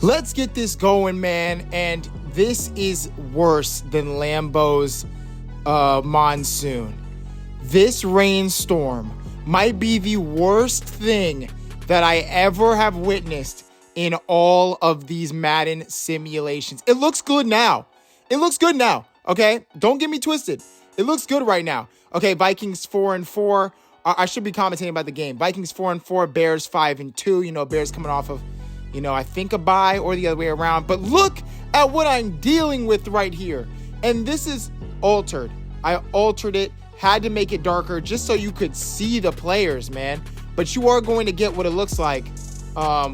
Let's get this going, man. And this is worse than Lambeau's monsoon. This rainstorm might be the worst thing that I ever have witnessed in all of these Madden simulations. It looks good now. Okay? Don't get me twisted. It looks good right now. Okay, Vikings 4-4. I should be commentating about the game. Vikings 4-4, Bears 5-2. You know, Bears coming off of, I think a bye or the other way around. But look at what I'm dealing with right here. And this is altered. I altered it, had to make it darker just so you could see the players, man. But you are going to get what it looks like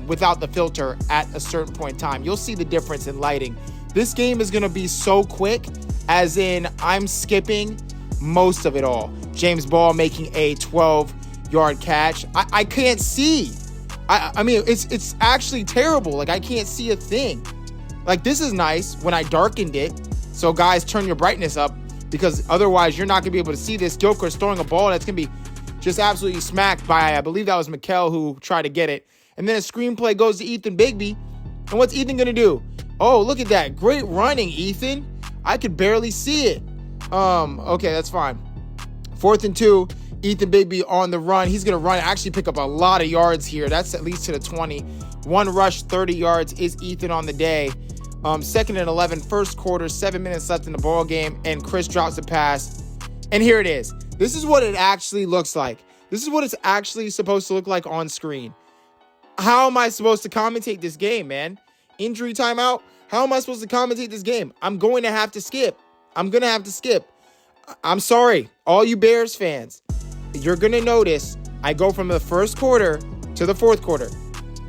without the filter at a certain point in time. You'll see the difference in lighting. This game is going to be so quick, as in I'm skipping most of it all. James Ball making a 12-yard catch. I can't see. I mean, it's actually terrible. Like, I can't see a thing. Like, this is nice when I darkened it. So, guys, turn your brightness up, because otherwise you're not going to be able to see this. Gilchrist throwing a ball that's going to be just absolutely smacked by, I believe that was Mikkel who tried to get it. And then a screenplay goes to Ethan Bigby. And what's Ethan going to do? Oh, look at that. Great running, Ethan. I could barely see it. Okay, that's fine. 4th and 2, Ethan Bigby on the run. He's going to run, actually pick up a lot of yards here. That's at least to the 20. One rush, 30 yards is Ethan on the day. 2nd and 11, first quarter, 7 minutes left in the ball game, and Chris drops a pass. And here it is. This is what it actually looks like. This is what it's actually supposed to look like on screen. How am I supposed to commentate this game, man? Injury timeout? How am I supposed to commentate this game? I'm going to have to skip. I'm sorry, all you Bears fans. You're going to notice I go from the first quarter to the fourth quarter.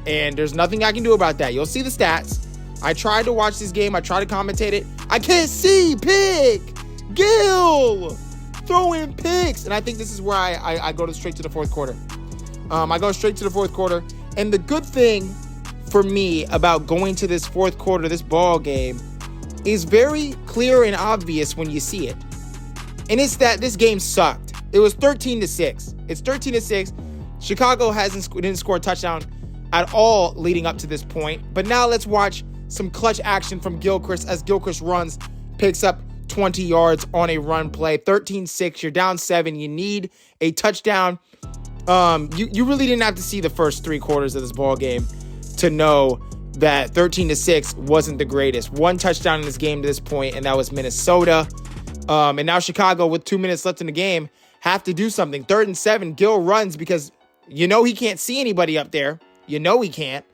And there's nothing I can do about that. You'll see the stats. I tried to watch this game. I tried to commentate it. I can't see. Pick. Gil. Throwing picks. And I think this is where I go straight to the fourth quarter. I go straight to the fourth quarter. And the good thing for me about going to this fourth quarter, this ball game, is very clear and obvious when you see it. And it's that this game sucked. It was 13-6. It's 13-6. Chicago didn't score a touchdown at all leading up to this point. But now let's watch some clutch action from Gilchrist as Gilchrist runs, picks up 20 yards on a run play. 13-6. You're down 7. You need a touchdown. You really didn't have to see the first 3 quarters of this ball game to know that 13-6 wasn't the greatest. One touchdown in this game to this point, and that was Minnesota. And now Chicago, with 2 minutes left in the game, have to do something. 3rd and 7, Gil runs because he can't see anybody up there. He can't.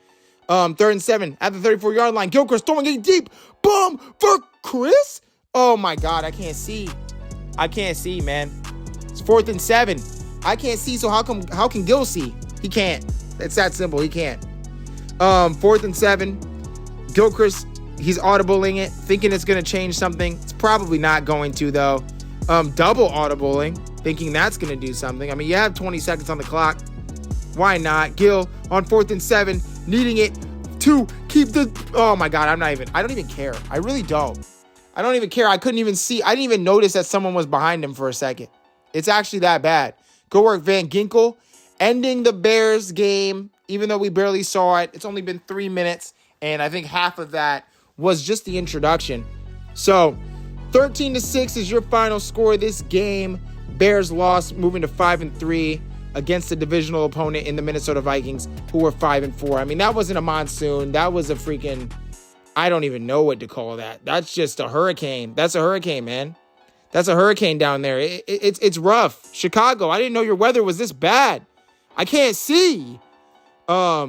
3rd and 7 at the 34-yard line. Gilchrist throwing it deep. Boom for Chris. Oh my God, I can't see. Man. It's 4th and 7. I can't see, so how can Gil see? He can't. It's that simple. He can't. 4th and 7. Gilchrist, he's audibling it, thinking it's going to change something. It's probably not going to, though. Double audibling, thinking that's going to do something. I mean, you have 20 seconds on the clock. Why not? Gil on 4th and 7, needing it to keep the... Oh, my God, I don't even care. I really don't. I don't even care. I couldn't even see. I didn't even notice that someone was behind him for a second. It's actually that bad. Good work, Van Ginkel, ending the Bears game, even though we barely saw it. It's only been 3 minutes, and I think half of that was just the introduction. So 13-6 is your final score of this game. Bears lost, moving to 5-3 against the divisional opponent in the Minnesota Vikings, who were 5-4. I mean, that wasn't a monsoon. That was a freaking, I don't even know what to call that. That's just a hurricane. That's a hurricane, man. That's a hurricane down there. It's rough. Chicago, I didn't know your weather was this bad. I can't see. But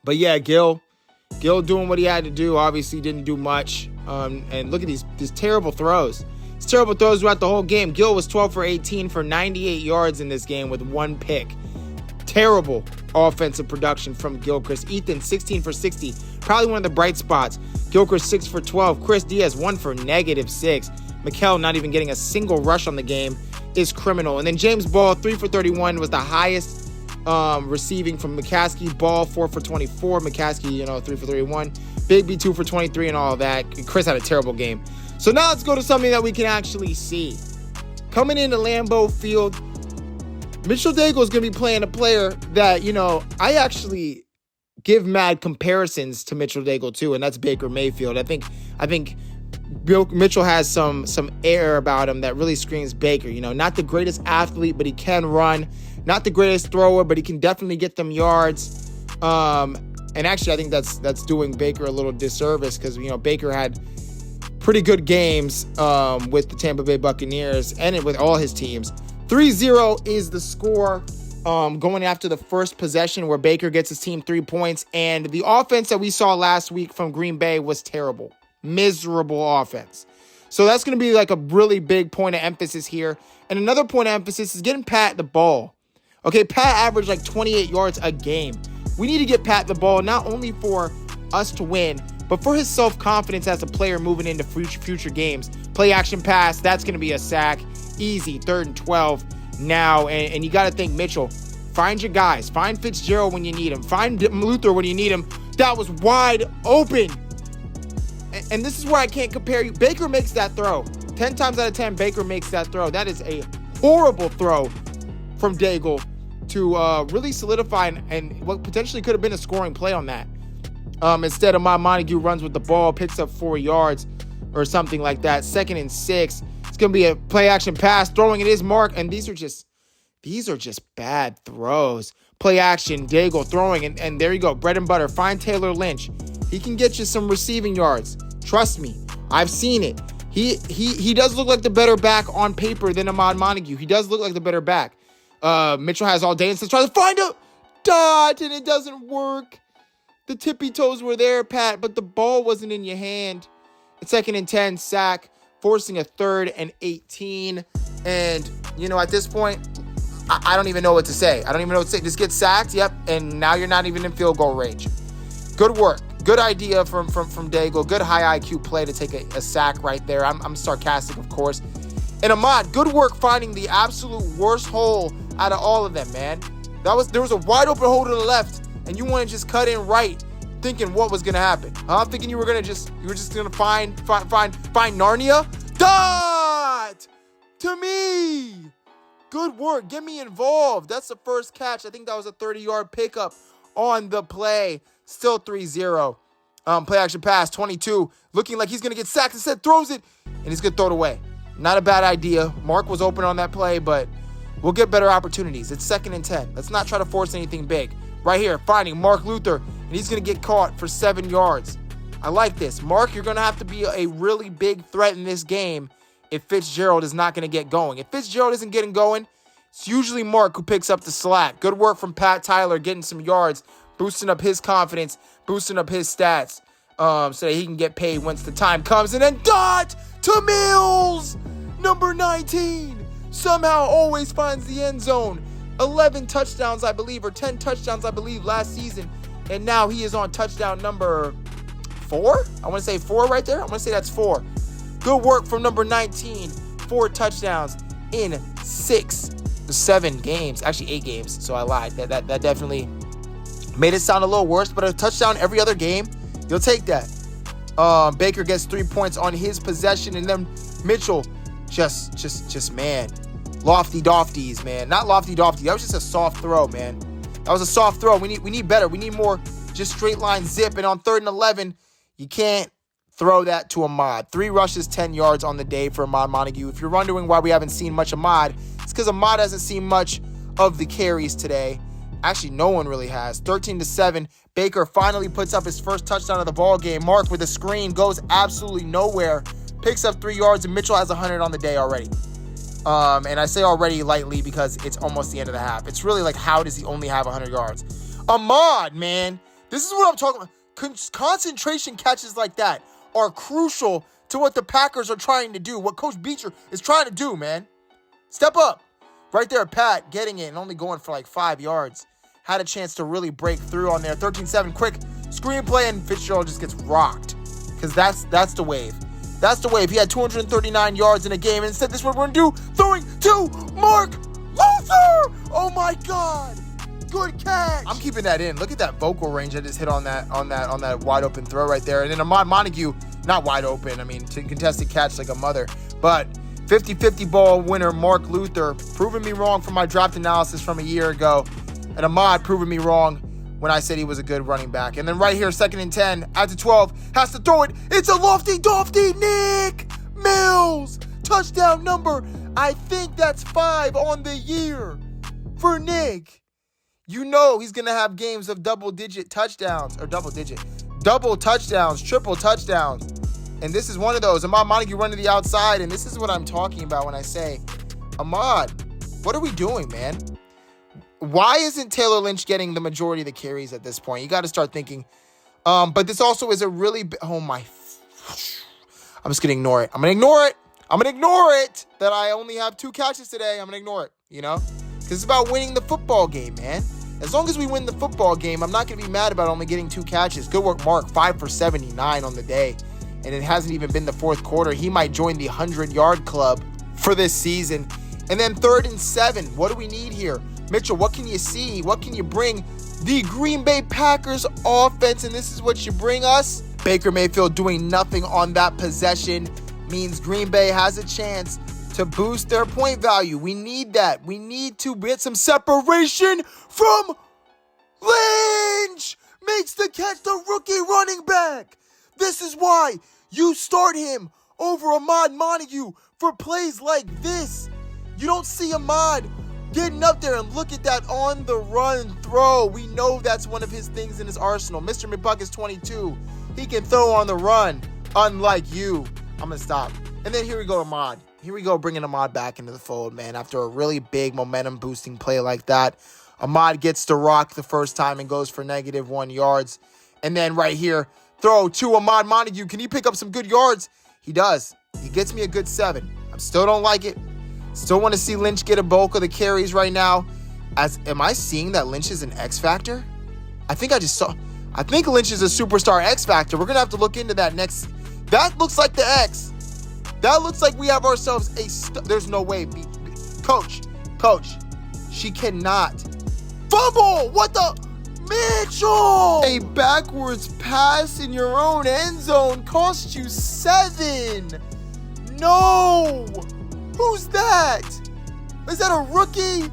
yeah, Gil doing what he had to do. Obviously didn't do much. And look at these terrible throws. These terrible throws throughout the whole game. Gil was 12 for 18 for 98 yards in this game with 1 pick. Terrible offensive production from Gilchrist. Ethan, 16 for 60. Probably one of the bright spots. Gilchrist, 6 for 12. Chris Diaz, 1 for -6. Mikkel not even getting a single rush on the game is criminal. And then James Ball, 3 for 31, was the highest receiving from McCaskey. Ball, 4 for 24. McCaskey, 3 for 31. Bigby, 2 for 23 and all of that. Chris had a terrible game. So now let's go to something that we can actually see. Coming into Lambeau Field, Mitchell Daigle is going to be playing a player that, I actually give mad comparisons to Mitchell Daigle too, and that's Baker Mayfield. I think Mitchell has some air about him that really screams Baker. You know, not the greatest athlete, but he can run. Not the greatest thrower, but he can definitely get them yards. And actually, I think that's doing Baker a little disservice because, you know, Baker had pretty good games with the Tampa Bay Buccaneers and with all his teams. 3-0 is the score going after the first possession where Baker gets his team 3 points. And the offense that we saw last week from Green Bay was terrible. Miserable offense. So that's going to be like a really big point of emphasis here. And another point of emphasis is getting Pat the ball. Okay, Pat averaged like 28 yards a game. We need to get Pat the ball not only for us to win, but for his self-confidence as a player moving into future games. Play action pass, that's going to be a sack. Easy, 3rd and 12 now. And you got to think, Mitchell, find your guys. Find Fitzgerald when you need him. Find Luther when you need him. That was wide open. And this is where I can't compare you. Baker makes that throw. 10 times out of 10, Baker makes that throw. That is a horrible throw from Daigle to really solidify and what potentially could have been a scoring play on that. Instead, Ahmad Montague runs with the ball, picks up 4 yards or something like that. 2nd and 6. It's going to be a play action pass, throwing it is Mark, and these are just bad throws. Play action, Daigle throwing, and there you go, bread and butter. Find Taylor Lynch. He can get you some receiving yards. Trust me, I've seen it. He does look like the better back on paper than Ahmad Montague. He does look like the better back. Mitchell has all day and tries to find a dot, and it doesn't work. The tippy toes were there, Pat, but the ball wasn't in your hand. It's 2nd and 10, sack, forcing a 3rd and 18. And, you know, at this point, I don't even know what to say. Just get sacked, yep, and now you're not even in field goal range. Good work. Good idea from Daigle. Good high IQ play to take a sack right there. I'm sarcastic, of course. And Ahmad, good work finding the absolute worst hole out of all of them, man. There was a wide open hole to the left, and you want to just cut in right, thinking what was gonna happen. I'm thinking you were just gonna find Narnia. Dot to me. Good work. Get me involved. That's the first catch. I think that was a 30-yard pickup on the play. Still 3-0. Play action pass, 22. Looking like he's going to get sacked. Instead, throws it, and he's going to throw it away. Not a bad idea. Mark was open on that play, but we'll get better opportunities. It's 2nd and 10. Let's not try to force anything big. Right here, finding Mark Luther, and he's going to get caught for 7 yards. I like this. Mark, you're going to have to be a really big threat in this game if Fitzgerald is not going to get going. If Fitzgerald isn't getting going, it's usually Mark who picks up the slack. Good work from Pat Tyler getting some yards, boosting up his confidence, boosting up his stats so that he can get paid once the time comes. And then dot to Mills, number 19, somehow always finds the end zone. 11 touchdowns, I believe, or 10 touchdowns, I believe, last season. And now he is on touchdown number 4. I want to say 4 right there. I want to say that's 4. Good work from number 19. 4 touchdowns in 7 games. Actually, 8 games. So I lied. That definitely made it sound a little worse, but a touchdown every other game, you'll take that. Baker gets 3 points on his possession, and then Mitchell, just man, lofty dofties, man. Not lofty dofty. That was just a soft throw, man. That was a soft throw. We need better. We need more just straight line zip. And on 3rd and 11, you can't throw that to Ahmad. 3 rushes, 10 yards on the day for Ahmad Montague. If you're wondering why we haven't seen much Ahmad, it's because Ahmad hasn't seen much of the carries today. Actually, no one really has. 13-7. Baker finally puts up his first touchdown of the ball game. Mark with a screen goes absolutely nowhere. Picks up 3 yards, and Mitchell has 100 on the day already. And I say already lightly because it's almost the end of the half. It's really like, how does he only have 100 yards? Ahmad, man, this is what I'm talking about. Concentration catches like that are crucial to what the Packers are trying to do, what Coach Beecher is trying to do, man. Step up. Right there, Pat getting it and only going for like 5 yards. Had a chance to really break through on there. 13-7, quick screenplay, and Fitzgerald just gets rocked. Because that's the wave. That's the wave. He had 239 yards in a game, and instead this is what we're going to do. Throwing to Mark Luther! Oh my God! Good catch! I'm keeping that in. Look at that vocal range I just hit on that wide open throw right there. And then Ahmad Montague, not wide open, I mean, contested catch like a mother. But 50-50 ball winner Mark Luther, proving me wrong for my draft analysis from a year ago. And Ahmad proving me wrong when I said he was a good running back. And then right here, 2nd and 10, at the 12, has to throw it. It's a lofty-dofty Nick Mills. Touchdown number, I think that's 5 on the year for Nick. You know he's going to have games of double touchdowns, triple touchdowns. And this is one of those. Ahmad Montague running to the outside, and this is what I'm talking about when I say, Ahmad, what are we doing, man? Why isn't Taylor Lynch getting the majority of the carries at this point? You got to start thinking. But this also is a really... I'm just going to ignore it. I'm going to ignore it that I only have 2 catches today. I'm going to ignore it, Because it's about winning the football game, man. As long as we win the football game, I'm not going to be mad about only getting 2 catches. Good work, Mark. 5 for 79 on the day. And it hasn't even been the 4th quarter. He might join the 100-yard club for this season. And then 3rd and 7. What do we need here? Mitchell, what can you see? What can you bring the Green Bay Packers offense? And this is what you bring us. Baker Mayfield doing nothing on that possession means Green Bay has a chance to boost their point value. We need that. We need to get some separation from Lynch. Makes the catch, the rookie running back. This is why you start him over Ahmad Montague for plays like this. You don't see Ahmad getting up there and look at that on the run throw. We know that's one of his things in his arsenal. Mr. McBuck is 22. He can throw on the run, unlike you. I'm going to stop. And then here we go, Ahmad. Here we go, bringing Ahmad back into the fold, man. After a really big momentum-boosting play like that, Ahmad gets to rock the first time and goes for -1 yards. And then right here, throw to Ahmad Montague. Can he pick up some good yards? He does. He gets me a good 7. I still don't like it. Still want to see Lynch get a bulk of the carries right now. Am I seeing that Lynch is an X Factor? I think Lynch is a superstar X Factor. We're going to have to look into that next. That looks like the X. That looks like we have ourselves there's no way. Coach, she cannot. Fumble! What the? Mitchell! A backwards pass in your own end zone cost you 7. No! Who's that? Is that a rookie?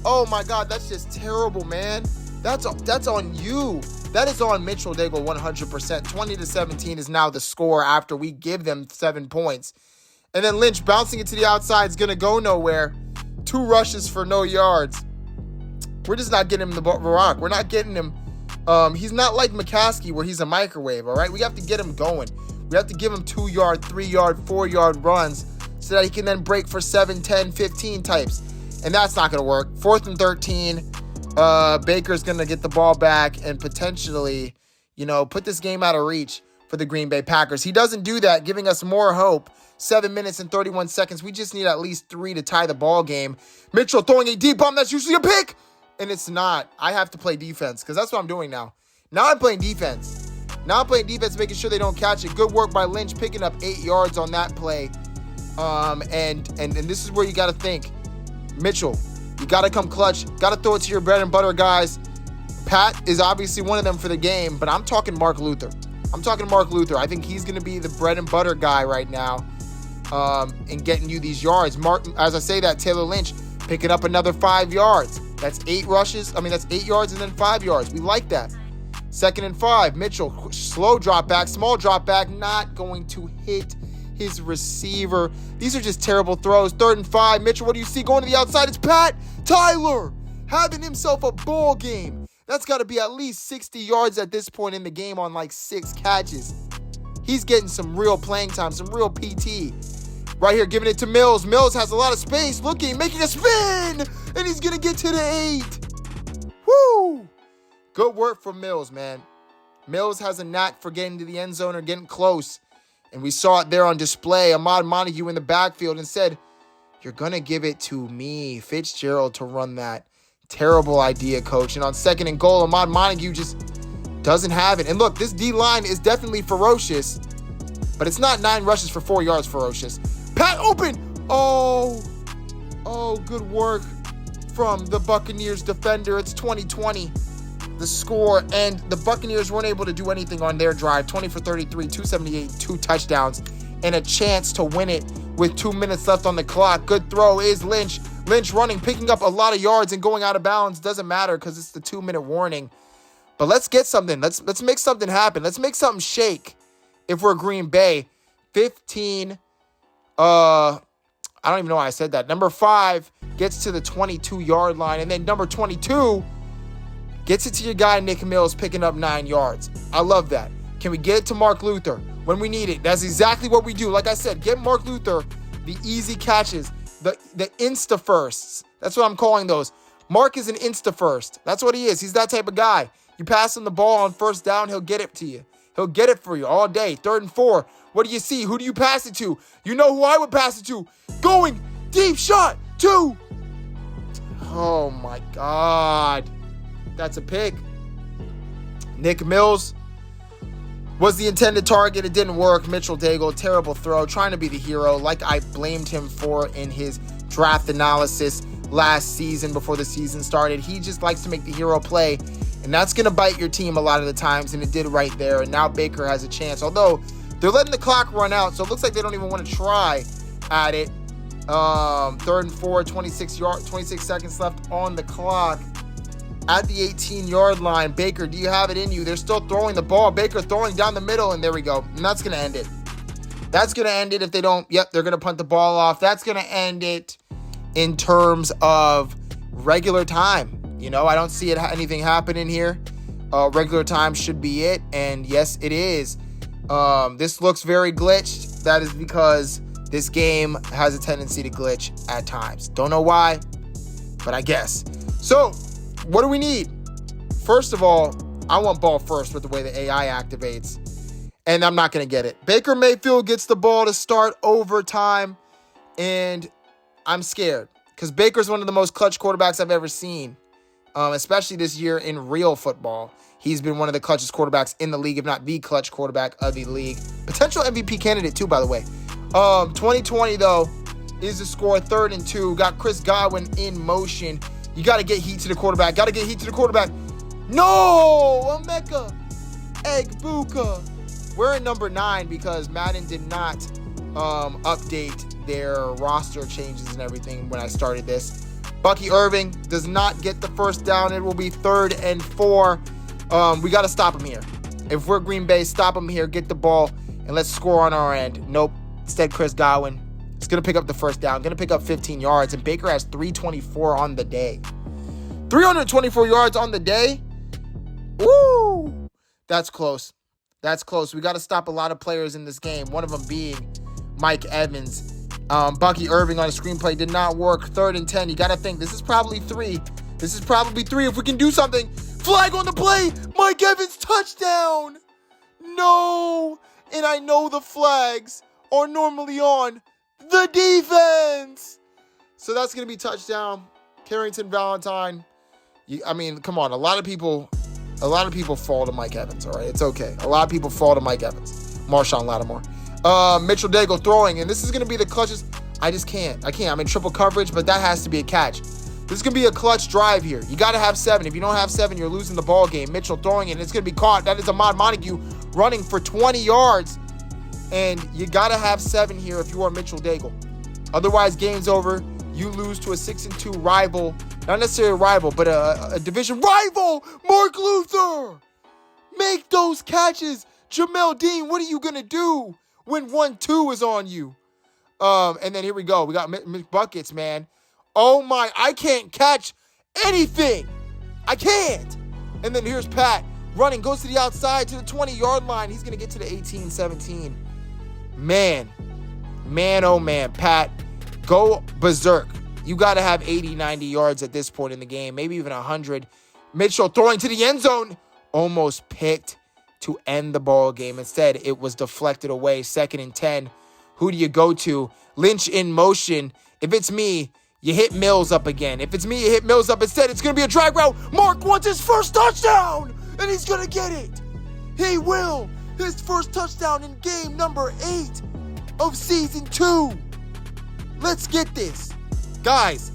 Oh my God, that's just terrible, man. That's on you. That is on Mitchell Daigle 100%. 20-17 is now the score after we give them 7 points. And then Lynch bouncing it to the outside is going to go nowhere. 2 rushes for no yards. We're just not getting him the rock. We're not getting him. He's not like McCaskey where he's a microwave, all right? We have to get him going. We have to give him 2-yard, 3-yard, 4-yard runs so that he can then break for 7, 10, 15 types. And that's not going to work. 4th and 13. Baker's going to get the ball back and potentially, put this game out of reach for the Green Bay Packers. He doesn't do that, giving us more hope. 7 minutes and 31 seconds. We just need at least 3 to tie the ball game. Mitchell throwing a deep bomb. That's usually a pick. And it's not. I have to play defense because that's what I'm doing now. Now I'm playing defense. Making sure they don't catch it. Good work by Lynch picking up 8 yards on that play. And this is where you got to think. Mitchell, you got to come clutch. Got to throw it to your bread and butter guys. Pat is obviously one of them for the game, but I'm talking Mark Luther. I think he's going to be the bread and butter guy right now in getting you these yards. Mark, as I say that, Taylor Lynch picking up another 5 yards. That's 8 rushes. That's 8 yards and then 5 yards. We like that. 2nd and 5. Mitchell, slow drop back, small drop back, not going to hit his receiver. These are just terrible throws. 3rd and 5. Mitchell, what do you see going to the outside? It's Pat Tyler having himself a ball game. That's got to be at least 60 yards at this point in the game on like 6 catches. He's getting some real playing time, some real PT. Right here, giving it to Mills. Mills has a lot of space, making a spin, and he's going to get to the 8. Woo! Good work from Mills, man. Mills has a knack for getting to the end zone or getting close, and we saw it there on display. Ahmad Montague in the backfield and said, you're going to give it to me, Fitzgerald, to run that. Terrible idea, coach. And on 2nd and goal, Ahmad Montague just doesn't have it. And look, this D-line is definitely ferocious, but it's not 9 rushes for 4 yards ferocious. Pat open. Oh, good work from the Buccaneers defender. It's 20-20, the score, and the Buccaneers weren't able to do anything on their drive. 20 for 33, 278, 2 touchdowns, and a chance to win it with 2 minutes left on the clock. Good throw is Lynch. Lynch running, picking up a lot of yards and going out of bounds. Doesn't matter because it's the 2-minute warning. But let's get something. Let's make something happen. Let's make something shake if we're Green Bay. 15. I don't even know why I said that. Number 5 gets to the 22-yard line. And then number 22 gets it to your guy, Nick Mills, picking up 9 yards. I love that. Can we get it to Mark Luther when we need it? That's exactly what we do. Like I said, get Mark Luther the easy catches, the insta-firsts. That's what I'm calling those. Mark is an insta-first. That's what he is. He's that type of guy. You pass him the ball on first down, he'll get it to you. He'll get it for you all day. 3rd and 4. What do you see? Who do you pass it to? You know who I would pass it to. Going deep shot. 2. Oh, my God. That's a pick. Nick Mills was the intended target. It didn't work. Mitchell Daigle, terrible throw. Trying to be the hero like I blamed him for in his draft analysis last season before the season started. He just likes to make the hero play, and that's going to bite your team a lot of the times, and it did right there. And now Baker has a chance, although they're letting the clock run out, so it looks like they don't even want to try at it. 3rd and 4, 26 seconds left on the clock. At the 18-yard line, Baker, do you have it in you? They're still throwing the ball. Baker throwing down the middle, and there we go. And that's going to end it. That's going to end it if they don't. Yep, they're going to punt the ball off. That's going to end it in terms of regular time. You know, I don't see anything happening here. Regular time should be it, and yes, it is. This looks very glitched. That is because this game has a tendency to glitch at times. Don't know why, but I guess. So, what do we need? First of all, I want ball first with the way the AI activates, and I'm not going to get it. Baker Mayfield gets the ball to start overtime, and I'm scared because Baker's one of the most clutch quarterbacks I've ever seen, especially this year in real football. He's been one of the clutchest quarterbacks in the league, if not the clutch quarterback of the league. Potential MVP candidate, too, by the way. 2020, though, is the score. 3rd and 2. Got Chris Godwin in motion. You got to get heat to the quarterback. No! Emeka Egbuka. We're at number 9 because Madden did not update their roster changes and everything when I started this. Bucky Irving does not get the first down. It will be 3rd and 4. We got to stop him here. If we're Green Bay, stop him here, get the ball, and let's score on our end. Nope. Instead, Chris Godwin is going to pick up the first down, going to pick up 15 yards, and Baker has 324 on the day. 324 yards on the day? Woo! That's close. That's close. We got to stop a lot of players in this game, one of them being Mike Evans. Bucky Irving on a screenplay did not work. 3rd and 10. You got to think, this is probably 3. If we can do something. Flag on the play. Mike Evans, touchdown. No. And I know the flags are normally on the defense. So that's going to be touchdown. Carrington Valentine. Come on. A lot of people fall to Mike Evans, all right? It's okay. A lot of people fall to Mike Evans. Marshawn Lattimore. Mitchell Daigle throwing, and this is going to be the clutchest. I can't. I'm in triple coverage, but that has to be a catch. This is going to be a clutch drive here. You got to have 7. If you don't have 7, you're losing the ball game. Mitchell throwing it, and it's going to be caught. That is Ahmad Montague running for 20 yards. And you got to have 7 here if you are Mitchell Daigle. Otherwise, game's over. You lose to a 6-2 rival. Not necessarily a rival, but a division rival. Mark Luther. Make those catches. Jamel Dean, what are you going to do when 1-2 is on you? And then here we go. We got McBuckets, man. Oh, my. I can't catch anything. I can't. And then here's Pat running. Goes to the outside to the 20-yard line. He's going to get to the 18-17. Man, oh, man. Pat, go berserk. You got to have 80, 90 yards at this point in the game. Maybe even 100. Mitchell throwing to the end zone. Almost picked to end the ball game. Instead, it was deflected away. 2nd and 10. Who do you go to? Lynch in motion. If it's me, you hit Mills up again. If it's me, you hit Mills up instead. It's going to be a drag route. Mark wants his first touchdown, and he's going to get it. He will. His first touchdown in game number 8 of season 2. Let's get this. Guys,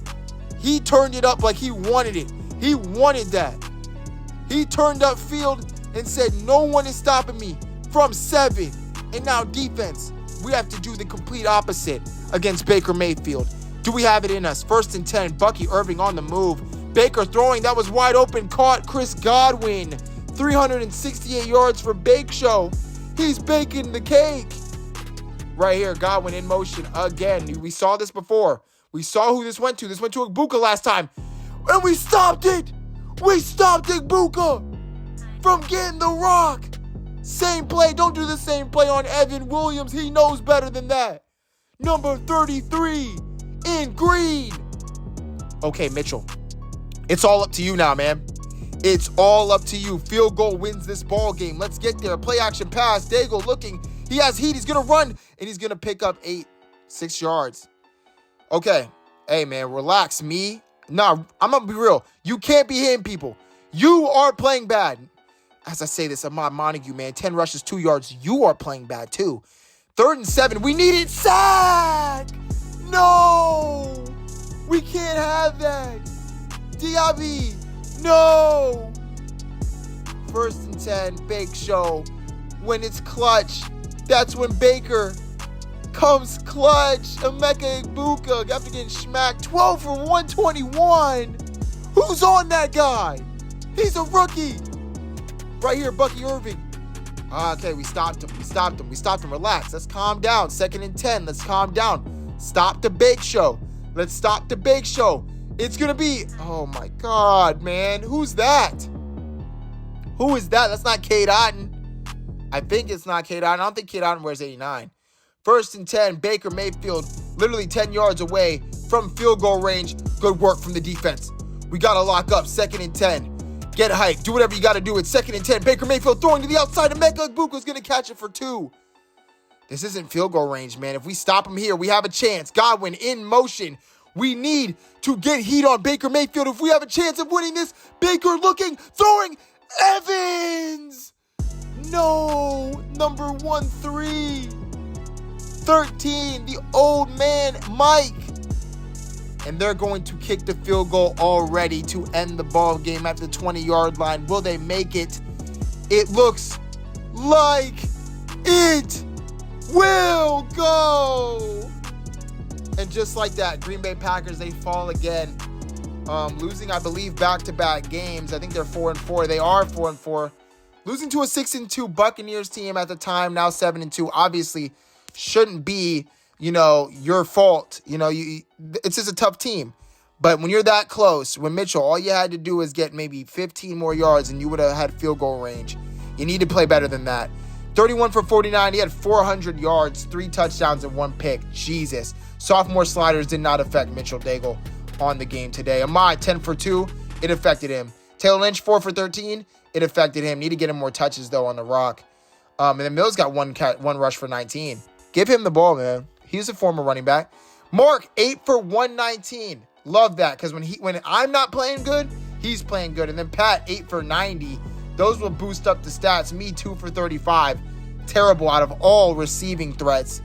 he turned it up like he wanted it. He wanted that. He turned up field and said, no one is stopping me from 7. And now defense, we have to do the complete opposite against Baker Mayfield. Do we have it in us? 1st and 10, Bucky Irving on the move. Baker throwing, that was wide open, caught Chris Godwin. 368 yards for Bake Show. He's baking the cake. Right here, Godwin in motion again. We saw this before. We saw who this went to. This went to Ibuka last time. And we stopped it. We stopped Ibuka from getting the rock. Same play. Don't do the same play on Evan Williams. He knows better than that. Number 33 in green. Okay, Mitchell. It's all up to you now, man. It's all up to you. Field goal wins this ball game. Let's get there. Play action pass. Daigle looking. He has heat. He's going to run. And he's going to pick up 6 yards. Okay. Hey, man, relax. Nah, I'm going to be real. You can't be hitting people. You are playing bad. As I say this, Ahmad Montague, man, 10 rushes, 2 yards. You are playing bad, too. 3rd and 7. We need it. Sack! No! We can't have that. Diaby. No! 1st and 10. Bake Show. When it's clutch, that's when Baker comes clutch. Emeka Egbuka after getting smacked. 12 for 121. Who's on that guy? He's a rookie. Right here, Bucky Irving. Okay, we stopped him. Relax. Let's calm down. 2nd and 10. Let's calm down. Stop the Bake Show. Let's stop the Bake Show. It's going to be... Oh, my God, man. Who's that? Who is that? That's not Cade Otton. I think it's not Cade Otton. I don't think Cade Otton wears 89. 1st and 10. Baker Mayfield literally 10 yards away from field goal range. Good work from the defense. We got to lock up. 2nd and 10. Get hyped. Do whatever you got to do. It's 2nd and 10. Baker Mayfield throwing to the outside. Emeka Egbuka's going to catch it for 2. This isn't field goal range, man. If we stop him here, we have a chance. Godwin in motion. We need to get heat on Baker Mayfield if we have a chance of winning this. Baker looking, throwing. Evans. No. Number 13. The old man, Mike. And they're going to kick the field goal already to end the ball game at the 20-yard line. Will they make it? It looks like it will go. And just like that, Green Bay Packers, they fall again. Losing, I believe, back-to-back games. I think they're 4-4. They are 4-4. Losing to a 6-2 Buccaneers team at the time, now 7-2. Obviously, shouldn't be, your fault. It's just a tough team. But when you're that close, when Mitchell, all you had to do is get maybe 15 more yards and you would have had field goal range. You need to play better than that. 31 for 49. He had 400 yards, 3 touchdowns, and 1 pick. Jesus. Sophomore sliders did not affect Mitchell Daigle on the game today. Ahmad, 10 for 2. It affected him. Taylor Lynch, 4 for 13. It affected him. Need to get him more touches, though, on the rock. And then Mills got one rush for 19. Give him the ball, man. He's a former running back. Mark, 8 for 119. Love that, because when I'm not playing good, he's playing good. And then Pat, 8 for 90. Those will boost up the stats. Me, 2 for 35. Terrible out of all receiving threats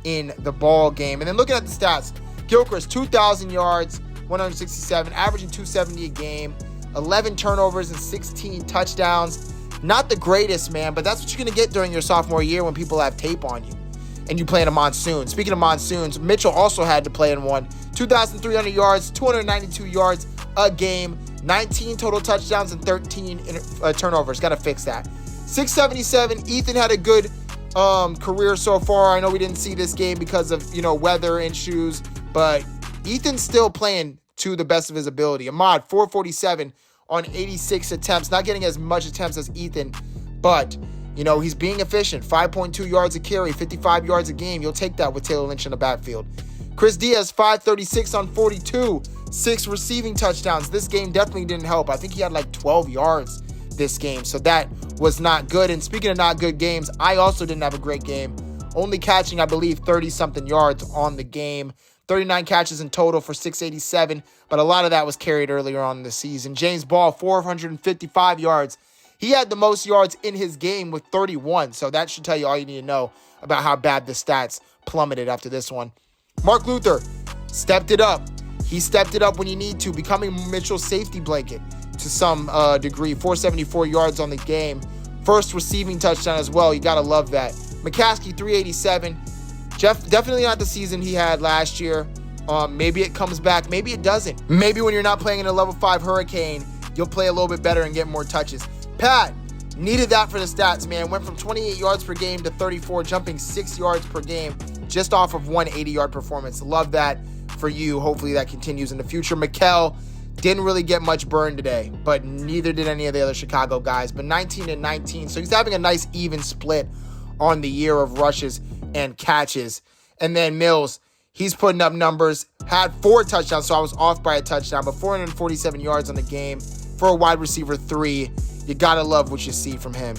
in the ball game. And then looking at the stats, Gilchrist, 2,000 yards, 167, averaging 270 a game, 11 turnovers and 16 touchdowns. Not the greatest, man, but that's what you're going to get during your sophomore year when people have tape on you and you play in a monsoon. Speaking of monsoons, Mitchell also had to play in one. 2,300 yards, 292 yards a game, 19 total touchdowns and 13 turnovers. Got to fix that. 677. Ethan had a good career so far. I know we didn't see this game because of, weather and shoes, but Ethan's still playing to the best of his ability. Ahmad, 447 on 86 attempts. Not getting as much attempts as Ethan, but, he's being efficient. 5.2 yards a carry, 55 yards a game. You'll take that with Taylor Lynch in the backfield. Chris Diaz, 536 on 42. 6 receiving touchdowns. This game definitely didn't help. I think he had like 12 yards this game, so that was not good. And speaking of not good games, I also didn't have a great game. Only catching, I believe, 30-something yards on the game. 39 catches in total for 687, but a lot of that was carried earlier on in the season. James Ball, 455 yards. He had the most yards in his game with 31, so that should tell you all you need to know about how bad the stats plummeted after this one. Mark Luther stepped it up. He stepped it up when you need to, becoming Mitchell's safety blanket to some degree. 474 yards on the game. First receiving touchdown as well. You got to love that. McCaskey, 387. Jeff, definitely not the season he had last year. Maybe it comes back. Maybe it doesn't. Maybe when you're not playing in a level 5 Hurricane, you'll play a little bit better and get more touches. Pat, Needed that for the stats, man. Went from 28 yards per game to 34, jumping 6 yards per game just off of one 80-yard performance. Love that for you. Hopefully that continues in the future. Mikel didn't really get much burn today, but neither did any of the other Chicago guys. But 19 and 19, so he's having a nice even split on the year of rushes and catches. And then Mills, he's putting up numbers, had 4 touchdowns, so I was off by a touchdown, but 447 yards on the game for a wide receiver 3. You gotta love what you see from him.